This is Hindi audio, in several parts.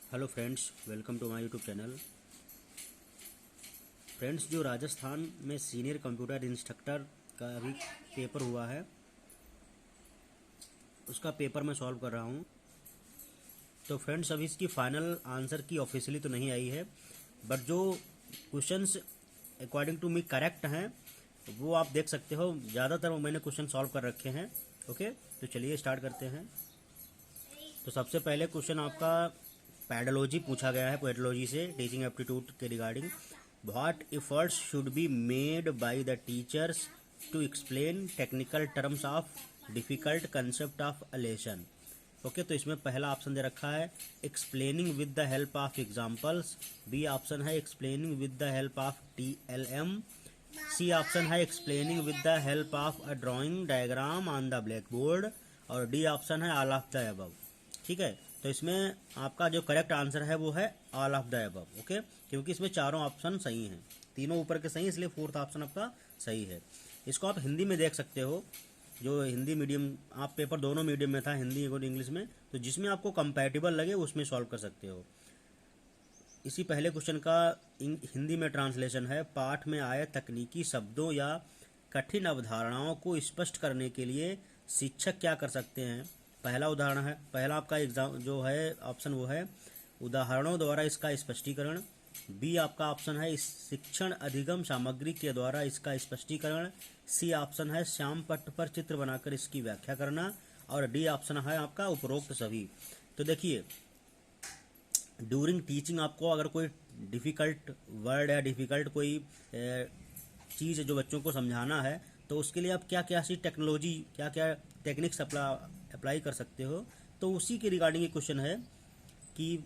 Hello friends, welcome to my YouTube channel. Friends, जो राजस्थान में सीनियर कंप्यूटर इंस्ट्रक्टर का अभी पेपर हुआ है, उसका पेपर मैं सॉल्व कर रहा हूँ। तो फ्रेंड्स, अभी इसकी फाइनल आंसर की ऑफिशियली तो नहीं आई है, बट जो questions according to me correct हैं वो आप देख सकते हो। ज़्यादातर मैंने क्वेश्चन सॉल्व कर रखे हैं। ओके, तो चलिए स्टार्ट करते हैं। तो सबसे पहले क्वेश्चन आपका पैडोलॉजी पूछा गया है, पेडोलॉजी से टीचिंग एप्टीट्यूड के regarding. What efforts should be made by the teachers to explain technical terms of difficult concept of a lesson. Okay, तो इसमें पहला ऑप्शन दे रखा है explaining with the help of examples, B option है explaining with the help of TLM, C option है explaining with the help of a drawing diagram on the black board, और डी ऑप्शन है ऑल ऑफ द अबव। ठीक है, तो इसमें आपका जो करेक्ट आंसर है वो है all of the above. Okay, क्योंकि इसमें चारों ऑप्शन सही हैं, तीनों ऊपर के सही, इसलिए फोर्थ ऑप्शन आपका सही है। इसको आप हिंदी में देख सकते हो। जो हिंदी मीडियम, आप पेपर दोनों मीडियम में था, हिंदी और इंग्लिश में, तो जिसमें आपको कंपैटिबल लगे उसमें सॉल्व कर सकते हो। इसी पहले क्वेश्चन का हिंदी में ट्रांसलेशन है। पाठ में आए तकनीकी शब्दों या कठिन अवधारणाओं को स्पष्ट करने के लिए शिक्षक क्या कर सकते हैं। पहला उदाहरण है, पहला आपका एग्जाम जो है ऑप्शन वो है उदाहरणों द्वारा इसका स्पष्टीकरण। बी आपका ऑप्शन है शिक्षण अधिगम सामग्री के द्वारा इसका स्पष्टीकरण। सी ऑप्शन है श्याम पट्ट पर चित्र बनाकर इसकी व्याख्या करना, और डी ऑप्शन है आपका उपरोक्त सभी। तो देखिए, ड्यूरिंग टीचिंग आपको अगर कोई डिफ़िकल्ट वर्ड या डिफ़िकल्ट कोई चीज़ जो बच्चों को समझाना है, तो उसके लिए आप क्या क्या सी टेक्नोलॉजी, क्या क्या टेक्निक्स अप्लाई कर सकते हो। तो उसी के रिगार्डिंग ये क्वेश्चन है कि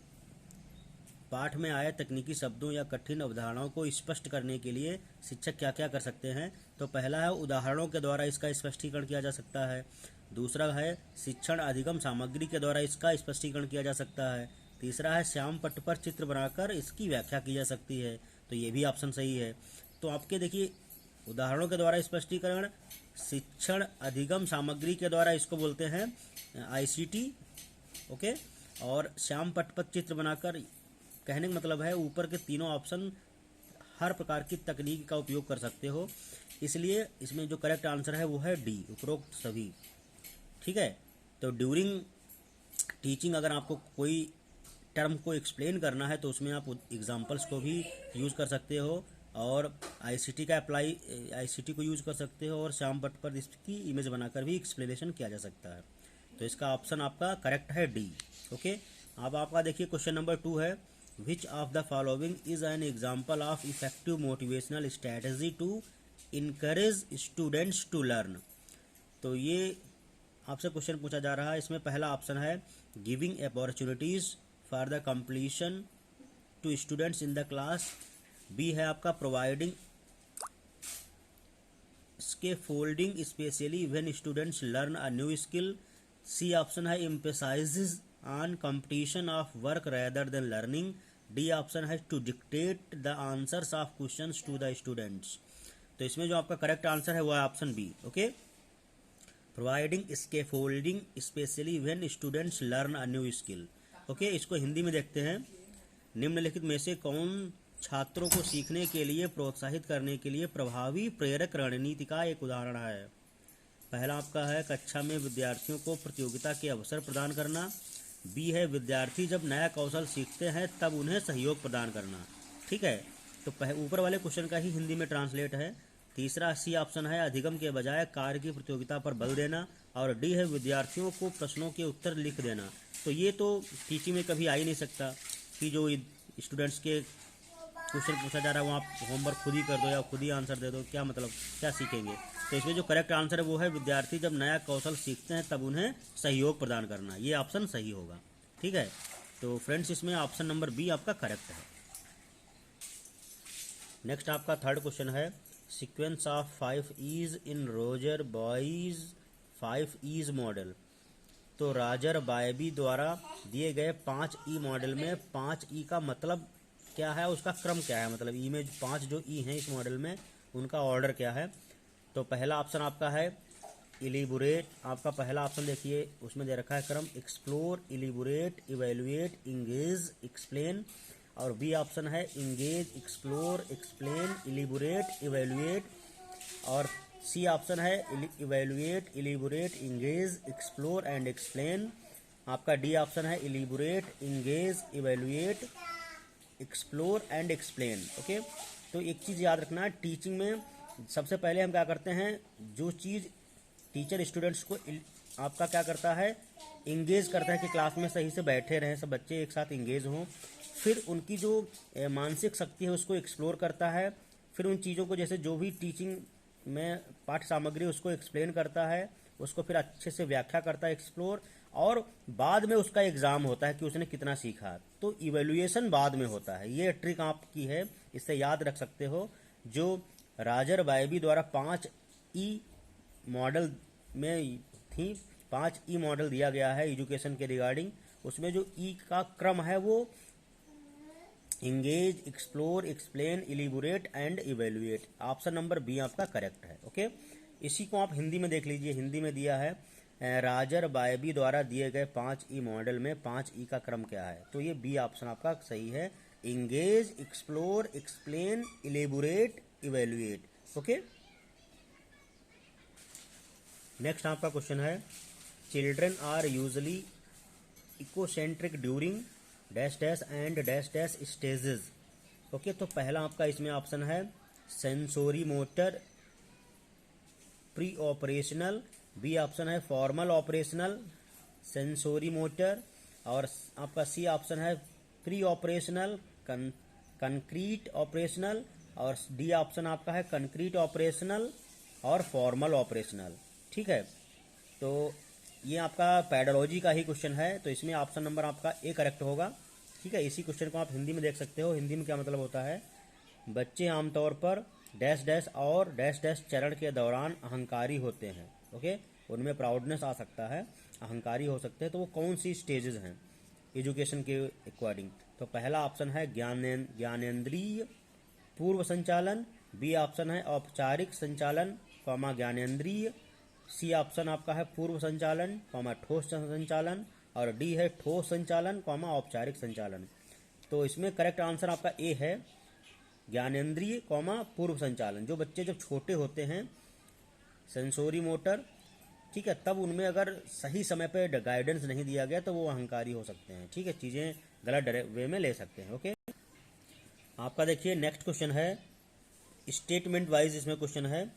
पाठ में आए तकनीकी शब्दों या कठिन अवधारणाओं को स्पष्ट करने के लिए शिक्षक क्या क्या कर सकते हैं। तो पहला है उदाहरणों के द्वारा इसका स्पष्टीकरण किया जा सकता है। दूसरा है शिक्षण अधिगम सामग्री के द्वारा इसका स्पष्टीकरण किया जा सकता है। तीसरा है श्याम पट्ट पर चित्र बनाकर इसकी व्याख्या की जा सकती है। तो ये भी ऑप्शन सही है। तो आपके देखिए, उदाहरणों के द्वारा स्पष्टीकरण, शिक्षण अधिगम सामग्री के द्वारा इसको बोलते हैं ICT। ओके, और श्याम पट्ट पर चित्र बनाकर, कहने का मतलब है ऊपर के तीनों ऑप्शन हर प्रकार की तकनीक का उपयोग कर सकते हो, इसलिए इसमें जो करेक्ट आंसर है वो है डी, उपरोक्त सभी। ठीक है, तो ड्यूरिंग टीचिंग अगर आपको कोई टर्म को एक्सप्लेन करना है तो उसमें आप एग्जांपल्स को भी यूज़ कर सकते हो, और ICT को यूज़ कर सकते हो, और श्याम पट्ट पर इसकी इमेज बनाकर भी एक्सप्लेनेशन किया जा सकता है। तो इसका ऑप्शन आपका करेक्ट है डी। ओके, अब आपका देखिए क्वेश्चन नंबर 2 है which of the following is an example of effective motivational strategy to encourage students to learn. तो ये आपसे क्वेश्चन पूछा जा रहा है। इसमें पहला ऑप्शन है giving opportunities for the completion to students in the class. B है आपका providing scaffolding specially when students learn a new skill. C option है emphasises on competition of work rather than learning. D option है to dictate the answers of questions to the students. तो इसमें जो आपका करेक्ट आंसर है वो है option B. Okay, providing scaffolding specially when students learn a new skill. Okay, इसको हिंदी में देखते हैं। निम्नलिखित में से कौन छात्रों को सीखने के लिए प्रोत्साहित करने के लिए प्रभावी प्रेरक रणनीति का एक उदाहरण है। पहला आपका है कक्षा में विद्यार्थियों को प्रतियोगिता के अवसर प्रदान करना। बी है विद्यार्थी जब नया कौशल सीखते हैं तब उन्हें सहयोग प्रदान करना। ठीक है, तो ऊपर वाले क्वेश्चन का ही हिंदी में ट्रांसलेट है। तीसरा सी ऑप्शन है अधिगम के बजाय कार्य की प्रतियोगिता पर बल देना, और डी है विद्यार्थियों को प्रश्नों के उत्तर लिख देना। तो ये तो टीचिंग में कभी आ ही नहीं सकता कि जो स्टूडेंट्स के क्वेश्चन पूछा जा रहा है वो आप होमवर्क खुद ही कर दो या खुद ही आंसर दे दो, क्या मतलब, क्या सीखेंगे। तो इसमें जो करेक्ट आंसर है वो है विद्यार्थी जब नया कौशल सीखते हैं तब उन्हें सहयोग प्रदान करना। ये ऑप्शन सही होगा। ठीक है, तो फ्रेंड्स इसमें ऑप्शन नंबर बी आपका करेक्ट है। नेक्स्ट आपका थर्ड क्वेश्चन है sequence of 5 E's in Roger Bybee's 5 E's model. तो रॉजर बायबी द्वारा दिए गए 5 ई मॉडल में 5 ई का मतलब क्या है, उसका क्रम क्या है, मतलब ई में 5 जो ई हैं इस मॉडल में उनका ऑर्डर क्या है। तो पहला ऑप्शन आपका है इलिबोरेट, आपका पहला ऑप्शन देखिए उसमें दे रखा है क्रम explore, elaborate, evaluate, engage, explain, और बी ऑप्शन है engage, explore, explain, elaborate, evaluate, और सी ऑप्शन है evaluate, elaborate, engage, explore and explain. आपका डी ऑप्शन है elaborate, engage, evaluate, explore and explain. Okay, तो एक चीज़ याद रखना है, टीचिंग में सबसे पहले हम क्या करते हैं, जो चीज़ टीचर स्टूडेंट्स को आपका क्या करता है, इंगेज करता है कि क्लास में सही से बैठे रहें, सब बच्चे एक साथ इंगेज हों। फिर उनकी जो मानसिक शक्ति है उसको एक्सप्लोर करता है। फिर उन चीज़ों को जैसे जो भी टीचिंग में पाठ्य सामग्री उसको एक्सप्लेन करता है, उसको फिर अच्छे से व्याख्या करता है, एक्सप्लोर, और बाद में उसका एग्ज़ाम होता है कि उसने कितना सीखा। तो इवेल्युएशन बाद में होता है। ये ट्रिक आपकी है, इससे याद रख सकते हो। जो राजर बायबी द्वारा 5E मॉडल में थी, 5E मॉडल दिया गया है एजुकेशन के रिगार्डिंग, उसमें जो ई का क्रम है वो engage, explore, explain, elaborate and evaluate. Option number B आपका करेक्ट है। ओके, इसी को आप हिंदी में देख लीजिए, हिंदी में दिया है राजर बायबी द्वारा दिए गए 5E मॉडल में 5E का क्रम क्या है, तो ये बी ऑप्शन आपका सही है, engage, explore, explain, elaborate, evaluate. Okay, next आपका क्वेश्चन है children are usually egocentric during dash dash and dash dash stages. Okay, तो पहला आपका इसमें ऑप्शन है sensory motor pre operational, B option है फॉर्मल ऑपरेशनल सेंसोरी मोटर, और आपका सी ऑप्शन है प्री ऑपरेशनल कंक्रीट ऑपरेशनल, और डी ऑप्शन आपका है कंक्रीट ऑपरेशनल और फॉर्मल ऑपरेशनल। ठीक है, तो ये आपका पैडोलॉजी का ही क्वेश्चन है, तो इसमें ऑप्शन नंबर आपका ए करेक्ट होगा। ठीक है, इसी क्वेश्चन को आप हिंदी में देख सकते हो। हिंदी में क्या मतलब होता है, बच्चे आमतौर पर डैश डैश और डैश डैश चरण के दौरान अहंकारी होते हैं। ओके, उनमें प्राउडनेस आ सकता है, अहंकारी हो सकते हैं, तो वो कौन सी स्टेजेस हैं एजुकेशन के अकॉर्डिंग। तो पहला ऑप्शन है ज्ञानेंद्रिय पूर्व संचालन, बी ऑप्शन है औपचारिक संचालन कॉमा ज्ञानेंद्रिय, सी ऑप्शन आपका है पूर्व संचालन कॉमा ठोस संचालन, और डी है ठोस संचालन कॉमा औपचारिक संचालन। तो इसमें करेक्ट आंसर आपका ए है ज्ञानेंद्रिय कॉमा पूर्व संचालन। जो बच्चे जब छोटे होते हैं सेंसोरी मोटर, ठीक है, तब उनमें अगर सही समय पे गाइडेंस नहीं दिया गया तो वो अहंकारी हो सकते हैं। ठीक है, चीज़ें गलत वे में ले सकते हैं। ओके, आपका देखिए नेक्स्ट क्वेश्चन है स्टेटमेंट वाइज, इसमें क्वेश्चन है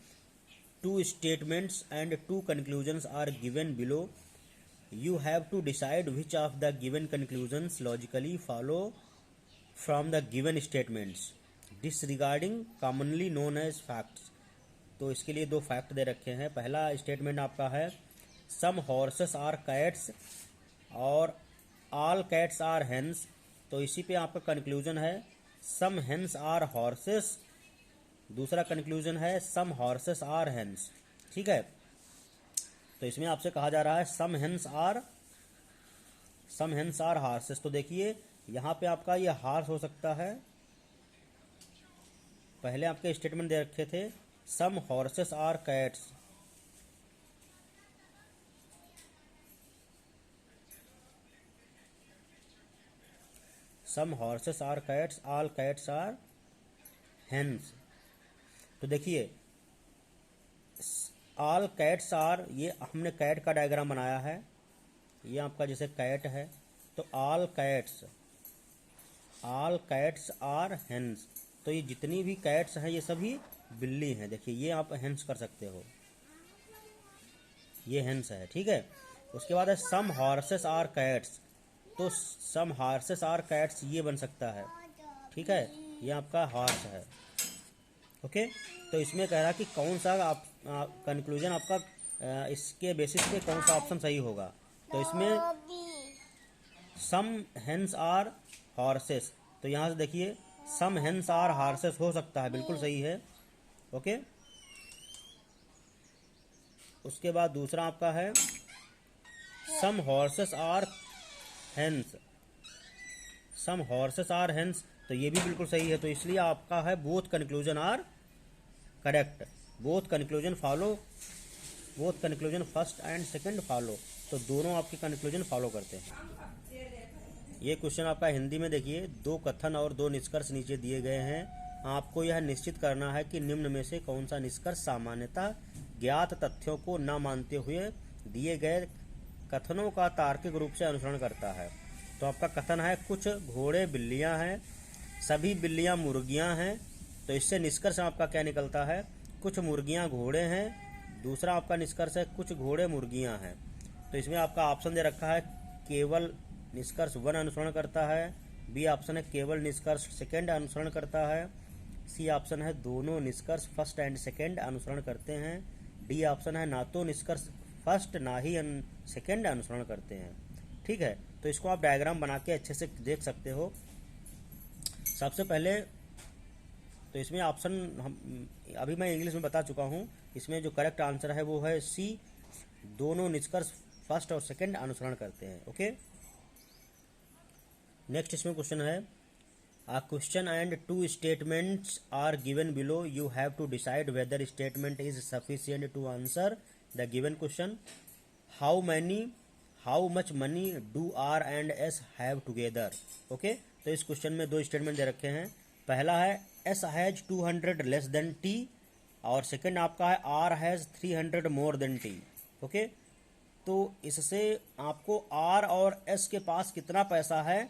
2 statements and 2 conclusions are given below. You have to decide which of the given conclusions logically follow from the given statements disregarding commonly known as facts. तो इसके लिए 2 फैक्ट दे रखे हैं। पहला स्टेटमेंट आपका है सम हॉर्सेस आर कैट्स और ऑल कैट्स आर हेन्स, तो इसी पे आपका कंक्लूजन है सम हेन्स आर हॉर्सेस, दूसरा कंक्लूजन है सम हॉर्सेस आर हेन्स। ठीक है, तो इसमें आपसे कहा जा रहा है सम हेन्स आर हॉर्सेस। तो देखिए यहाँ पे आपका ये हॉर्स हो सकता है, पहले आपके स्टेटमेंट दे रखे थे some horses are cats, some horses are cats, all cats are hens. तो देखिए ऑल कैट्स आर, ये हमने कैट का डायग्राम बनाया है, ये आपका जैसे कैट है, तो ऑल कैट्स आर हेन्स, तो ये जितनी भी कैट्स हैं ये सभी बिल्ली हैं। देखिए ये आप हेन्स कर सकते हो, ये हेन्स है। ठीक है, उसके बाद है सम हॉर्सेस आर कैट्स, तो सम हॉर्सेस आर कैट्स ये बन सकता है। ठीक है, ये आपका हॉर्स है। ओके, तो इसमें कह रहा कि कौन सा आप कंक्लूजन आपका इसके बेसिस पे कौन सा ऑप्शन सही होगा। तो इसमें सम हेन्स आर हॉर्सेस, तो यहाँ से देखिए सम हेन्स आर हॉर्सेस हो सकता है, बिल्कुल सही है। ओके, उसके बाद दूसरा आपका है some horses are hens, some horses are hens, तो ये भी बिल्कुल सही है। तो इसलिए आपका है both conclusion are correct, both conclusion follow both conclusion first and second follow, तो दोनों आपके कंक्लूजन फॉलो करते हैं। ये क्वेश्चन आपका हिंदी में देखिए, दो कथन और दो निष्कर्ष नीचे दिए गए हैं। आपको यह निश्चित करना है कि निम्न में से कौन सा निष्कर्ष सामान्यतः ज्ञात तथ्यों को न मानते हुए दिए गए कथनों का तार्किक रूप से अनुसरण करता है। तो आपका कथन है कुछ घोड़े बिल्लियां हैं, सभी बिल्लियां मुर्गियां हैं। तो इससे निष्कर्ष आपका क्या निकलता है, कुछ मुर्गियां घोड़े हैं। दूसरा आपका निष्कर्ष है कुछ घोड़े मुर्गियां हैं। तो इसमें आपका ऑप्शन दे रखा है केवल निष्कर्ष 1 अनुसरण करता है, बी ऑप्शन है केवल निष्कर्ष सेकंड अनुसरण करता है, सी ऑप्शन है दोनों निष्कर्ष फर्स्ट एंड सेकंड अनुसरण करते हैं, डी ऑप्शन है ना तो निष्कर्ष फर्स्ट ना ही सेकंड अनुसरण करते हैं। ठीक है, तो इसको आप डायग्राम बना के अच्छे से देख सकते हो। सबसे पहले तो इसमें ऑप्शन अभी मैं इंग्लिश में बता चुका हूँ, इसमें जो करेक्ट आंसर है वो है सी, दोनों निष्कर्ष फर्स्ट और सेकंड अनुसरण करते हैं। ओके, नेक्स्ट इसमें क्वेश्चन है A question and two statements are given below. You have to decide whether statement is sufficient to answer the given question. How much money do R and S have together? Okay, तो इस क्वेश्चन में दो स्टेटमेंट दे रखे हैं। पहला है S has 200 less than T और सेकंड आपका है R has 300 more than T. Okay, तो इससे आपको R और S के पास कितना पैसा है,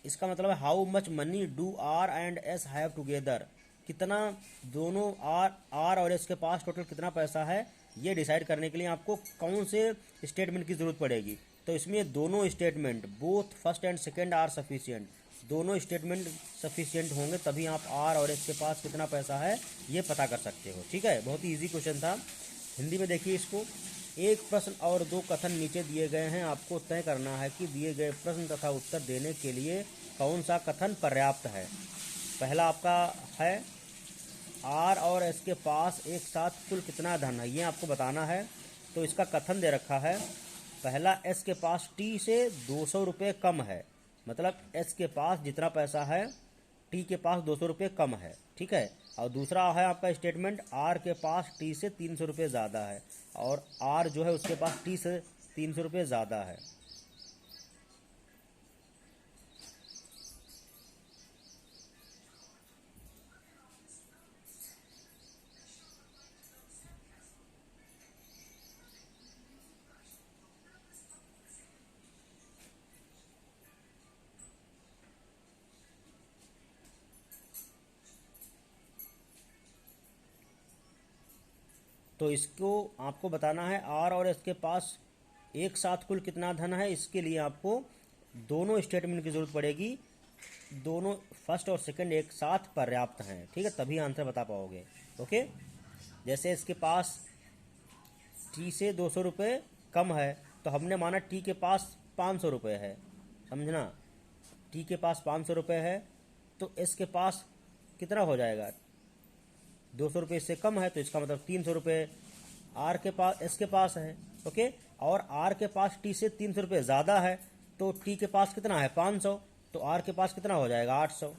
इसका मतलब है how much money do R and S have together, कितना दोनों आर और एस के पास टोटल कितना पैसा है, ये डिसाइड करने के लिए आपको कौन से स्टेटमेंट की ज़रूरत पड़ेगी। तो इसमें दोनों statement both first and second are sufficient, दोनों स्टेटमेंट सफिशिएंट होंगे तभी आप आर और एस के पास कितना पैसा है ये पता कर सकते हो। ठीक है, बहुत ही ईजी क्वेश्चन था। हिंदी में देखिए इसको, एक प्रश्न और दो कथन नीचे दिए गए हैं। आपको तय करना है कि दिए गए प्रश्न तथा उत्तर देने के लिए कौन सा कथन पर्याप्त है। पहला आपका है आर और एस के पास एक साथ कुल कितना धन है, ये आपको बताना है। तो इसका कथन दे रखा है, पहला एस के पास टी से 200 रुपये कम है, मतलब एस के पास जितना पैसा है टी के पास 200 रुपये कम है। ठीक है, और दूसरा है आपका स्टेटमेंट आर के पास टी से 300 रुपये ज़्यादा है और आर जो है उसके पास टी से 300 रुपये ज़्यादा है। तो इसको आपको बताना है आर और एस के पास एक साथ कुल कितना धन है। इसके लिए आपको दोनों स्टेटमेंट की ज़रूरत पड़ेगी, दोनों फर्स्ट और सेकंड एक साथ पर्याप्त हैं। ठीक है, तभी आंसर बता पाओगे। ओके, जैसे इसके पास टी से 200 रुपये कम है तो हमने माना टी के पास 500 रुपये है, समझना, टी के पास 500 रुपये है तो एस के पास कितना हो जाएगा, 200 रुपये इससे कम है तो इसका मतलब 300 रुपये आर के पास एस के पास है। ओके, और आर के पास टी से 300 रुपये ज़्यादा है तो टी के पास कितना है 500, तो आर के पास कितना हो जाएगा 800।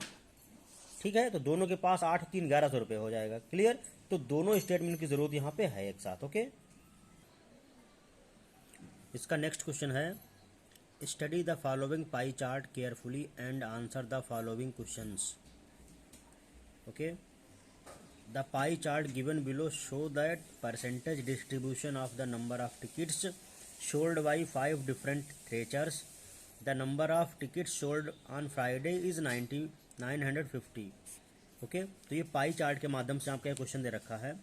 ठीक है, तो दोनों के पास 8 3 1100 रुपये हो जाएगा। क्लियर, तो दोनों स्टेटमेंट की ज़रूरत यहाँ पे है एक साथ। ओके, इसका नेक्स्ट क्वेश्चन है study the following pie chart carefully and answer the following questions. Okay, the pie chart given below show that percentage distribution of the number of tickets sold by 5 different theatres. The number of tickets sold on Friday is 950. Okay, तो ये पाई चार्ट के माध्यम से आपका क्वेश्चन दे रखा है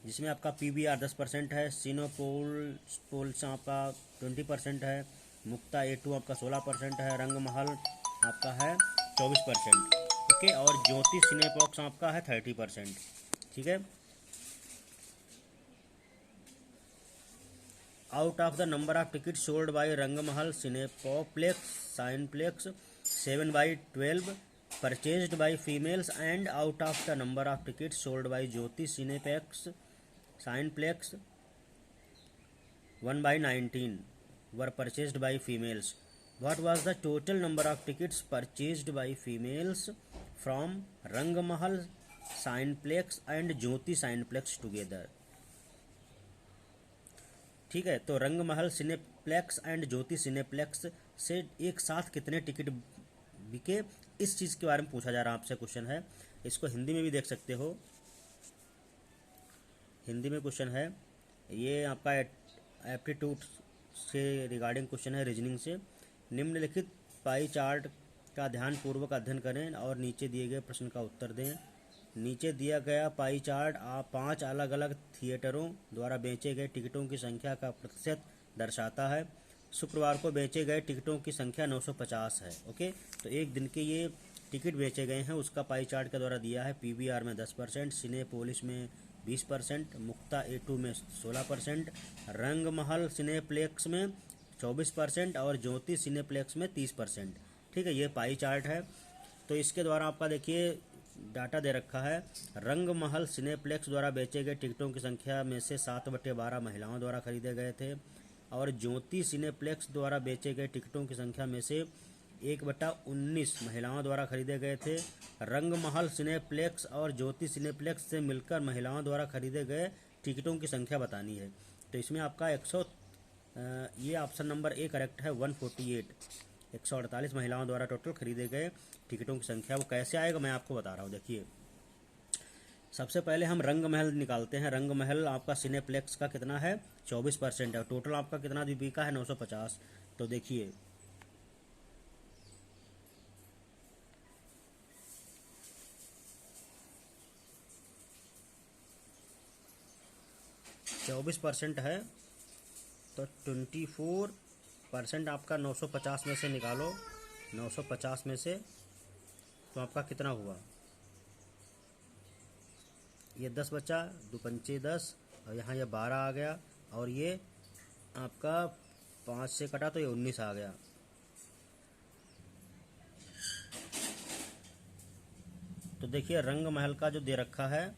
जिसमें आपका पीवीआर 10% है, सिनोपोल्स आपका 20% है, मुक्ता A2 आपका 16% है, रंगमहल आपका है 24%। ओके, और ज्योति सिनेपॉक्स आपका है 30%। ठीक है, out of the number of ticket sold by Rangmahal cineplex cineplex 7/12 purchased by females and out of the number of ticket sold by Jyoti cineplex cineplex 1/19 were purchased by females, what was the total number of tickets purchased by females from Rangmahal cineplex and Jyoti cineplex together. ठीक है, तो Rangmahal cineplex and Jyoti cineplex से एक साथ कितने टिकट बिके, इस चीज़ के बारे में पूछा जा रहा है आपसे क्वेश्चन है। इसको हिंदी में भी देख सकते हो, हिंदी में क्वेश्चन है ये आपका एप्टीट्यूड से रिगार्डिंग क्वेश्चन है, रीजनिंग से। निम्नलिखित पाई चार्ट का ध्यानपूर्वक अध्ययन करें और नीचे दिए गए प्रश्न का उत्तर दें। नीचे दिया गया पाई चार्ट आप 5 अलग अलग थिएटरों द्वारा बेचे गए टिकटों की संख्या का प्रतिशत दर्शाता है। शुक्रवार को बेचे गए टिकटों की संख्या 950 है। ओके, तो एक दिन के ये टिकट बेचे गए हैं उसका पाई चार्ट के द्वारा दिया है। पीवीआर में 10%, सिनेपोलिस में 20%, मुक्ता A2 में 16%, रंगमहल सिनेप्लेक्स में 24% और ज्योति सिनेप्लेक्स में 30%। ठीक है, ये पाई चार्ट है। तो इसके द्वारा आपका देखिए डाटा दे रखा है। रंगमहल सिनेप्लेक्स द्वारा बेचे गए टिकटों की संख्या में से 7/12 महिलाओं द्वारा खरीदे गए थे और ज्योति सिनेप्लेक्स द्वारा बेचे गए टिकटों की संख्या में से 1/19 महिलाओं द्वारा खरीदे गए थे। रंगमहल सिनेप्लेक्स और ज्योति सिनेप्लेक्स से मिलकर महिलाओं द्वारा खरीदे गए टिकटों की संख्या बतानी है। तो इसमें आपका ये ऑप्शन नंबर ए करेक्ट है। 148 महिलाओं द्वारा टोटल खरीदे गए टिकटों की संख्या। वो कैसे आएगा मैं आपको बता रहा हूँ। देखिए, सबसे पहले हम रंगमहल निकालते हैं। रंगमहल आपका सिनेप्लेक्स का कितना है, 24% है। टोटल आपका कितना बिका है, 950। तो देखिए 24% है तो 24% आपका 950 में से निकालो। 950 में से तो आपका कितना हुआ, ये 10 बचा, 2 पंचे 10 और यहाँ ये 12 आ गया और ये आपका 5 से कटा तो ये 19 आ गया। तो देखिए रंगमहल का जो दे रखा है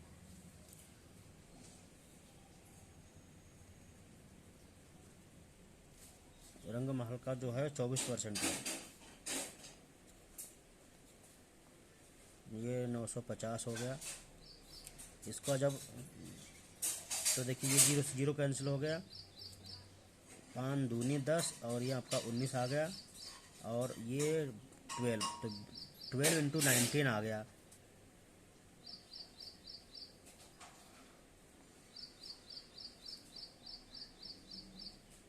रंगमहल का जो है 24% है। ये 950 हो गया। इसका जब तो देखिए ये 0 से 0 कैंसिल हो गया। 5 दूनी 10 और ये आपका 19 आ गया और ये 12, तो 12 इंटू 19 आ गया।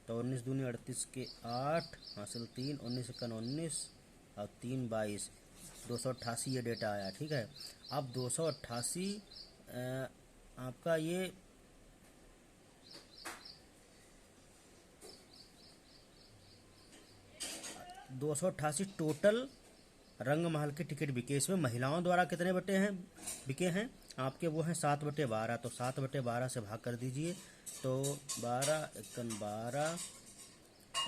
तो 19 दूनी 38 के 8 हासिल 3, 19 1 19 और 3 22, 288 ये डेटा आया। ठीक है, अब 288 आपका ये 288 टोटल रंगमहल के टिकट बिके। इसमें महिलाओं द्वारा कितने बिके हैं आपके, वो हैं 7/12। तो 7/12 से भाग कर दीजिए तो 12 1 12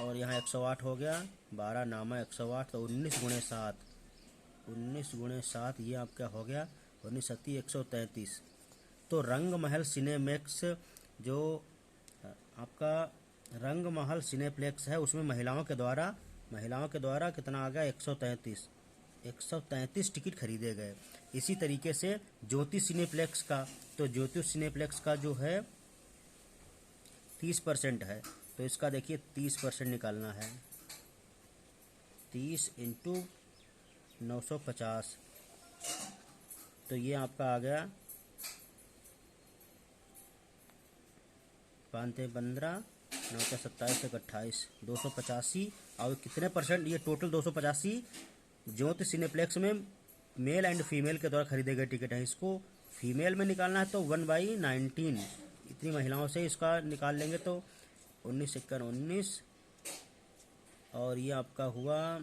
और यहाँ 108 हो गया। 12 नामा 108 तो 19 गुणे 7, 19 गुणे 7 ये आपका हो गया 19 7 133। तो रंगमहल सिनेमैक्स जो आपका रंगमहल सिनेप्लेक्स है उसमें महिलाओं के द्वारा कितना आ गया, 133 टिकट खरीदे गए। इसी तरीके से ज्योति सिनेप्लेक्स का, तो ज्योति सिनेप्लेक्स का जो है 30% है। तो इसका देखिए 30% निकालना है। 30 इंटू 950 तो ये आपका आ गया 5 15 9 27 28, 285 और कितने परसेंट, ये टोटल 285 ज्योति सिनेप्लेक्स में मेल एंड फीमेल के द्वारा खरीदे गए टिकट हैं। इसको फीमेल में निकालना है तो 1/19 इतनी महिलाओं से इसका निकाल लेंगे तो 19 1 19 और ये आपका हुआ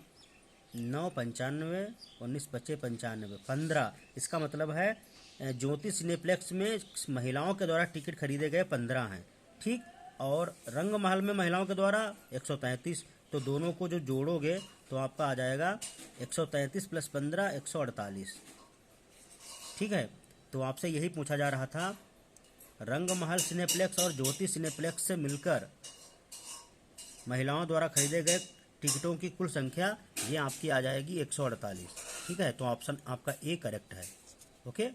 9 95, 19 25 95, 15। इसका मतलब है ज्योति सिनेप्लेक्स में महिलाओं के द्वारा टिकट खरीदे गए 15 हैं। ठीक, और रंगमहल में महिलाओं के द्वारा 133। तो दोनों को जो जोड़ोगे तो आपका आ जाएगा 133 + 15 148। ठीक है, तो आपसे यही पूछा जा रहा था, रंगमहल सिनेप्लेक्स और ज्योति सिनेप्लेक्स से मिलकर महिलाओं द्वारा खरीदे गए टिकटों की कुल संख्या ये आपकी आ जाएगी 148। ठीक है, तो ऑप्शन आपका ए करेक्ट है। ओके।